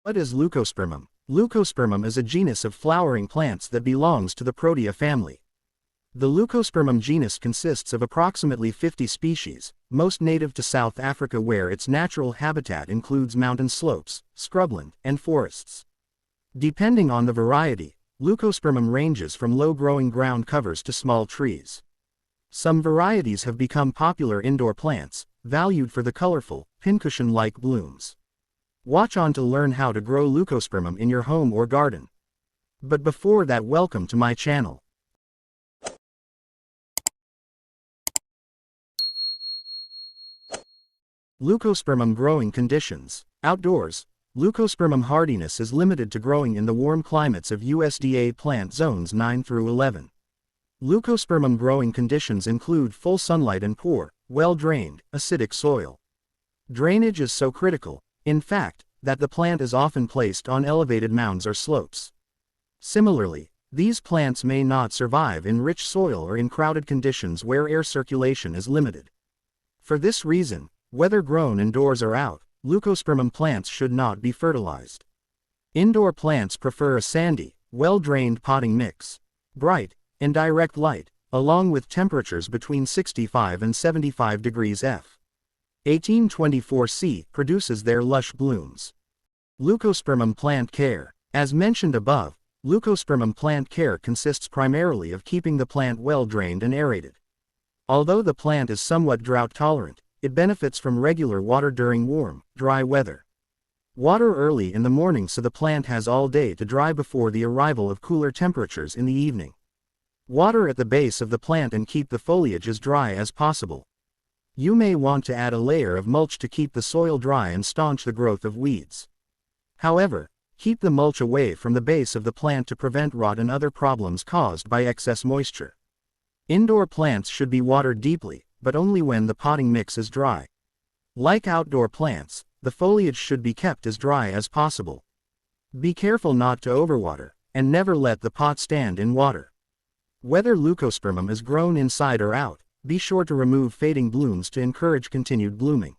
What is Leucospermum? Leucospermum is a genus of flowering plants that belongs to the Protea family. The Leucospermum genus consists of approximately 50 species, most native to South Africa where its natural habitat includes mountain slopes, scrubland, and forests. Depending on the variety, Leucospermum ranges from low-growing ground covers to small trees. Some varieties have become popular indoor plants, valued for the colorful, pincushion-like blooms. Watch on to learn how to grow Leucospermum in your home or garden. But before that, welcome to my channel. Leucospermum growing conditions. Outdoors, Leucospermum hardiness is limited to growing in the warm climates of USDA plant zones 9 through 11. Leucospermum growing conditions include full sunlight and poor, well-drained, acidic soil. Drainage is so critical, in fact, that the plant is often placed on elevated mounds or slopes. Similarly, these plants may not survive in rich soil or in crowded conditions where air circulation is limited. For this reason, whether grown indoors or out, Leucospermum plants should not be fertilized. Indoor plants prefer a sandy, well-drained potting mix. Bright, indirect light, along with temperatures between 65 and 75 degrees F. 1824C produces their lush blooms. Leucospermum plant care. As mentioned above, Leucospermum plant care consists primarily of keeping the plant well drained and aerated. Although the plant is somewhat drought tolerant, it benefits from regular water during warm, dry weather. Water early in the morning so the plant has all day to dry before the arrival of cooler temperatures in the evening. Water at the base of the plant and keep the foliage as dry as possible. You may want to add a layer of mulch to keep the soil dry and staunch the growth of weeds. However, keep the mulch away from the base of the plant to prevent rot and other problems caused by excess moisture. Indoor plants should be watered deeply, but only when the potting mix is dry. Like outdoor plants, the foliage should be kept as dry as possible. Be careful not to overwater, and never let the pot stand in water. Whether Leucospermum is grown inside or out, be sure to remove fading blooms to encourage continued blooming.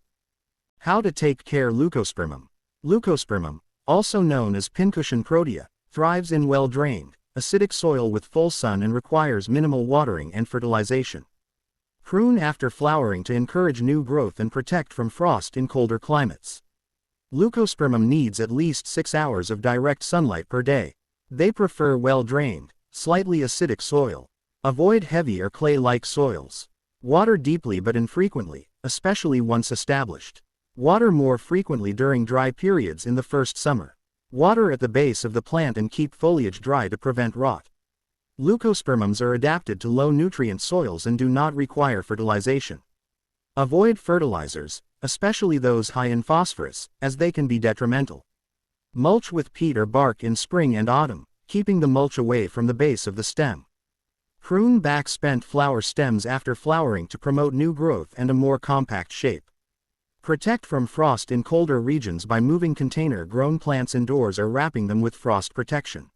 How to take care Leucospermum. Leucospermum, also known as pincushion protea, thrives in well-drained, acidic soil with full sun and requires minimal watering and fertilization. Prune after flowering to encourage new growth and protect from frost in colder climates. Leucospermum needs at least 6 hours of direct sunlight per day. They prefer well-drained, slightly acidic soil. Avoid heavy or clay-like soils. Water deeply but infrequently, especially once established. Water more frequently during dry periods in the first summer. Water at the base of the plant and keep foliage dry to prevent rot. Leucospermums are adapted to low-nutrient soils and do not require fertilization. Avoid fertilizers, especially those high in phosphorus, as they can be detrimental. Mulch with peat or bark in spring and autumn, keeping the mulch away from the base of the stem. Prune back spent flower stems after flowering to promote new growth and a more compact shape. Protect from frost in colder regions by moving container-grown plants indoors or wrapping them with frost protection.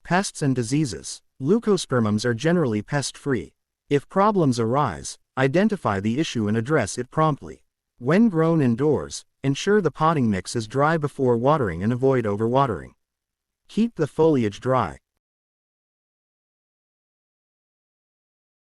Pests and diseases. Leucospermums are generally pest-free. If problems arise, identify the issue and address it promptly. When grown indoors, ensure the potting mix is dry before watering and avoid overwatering. Keep the foliage dry.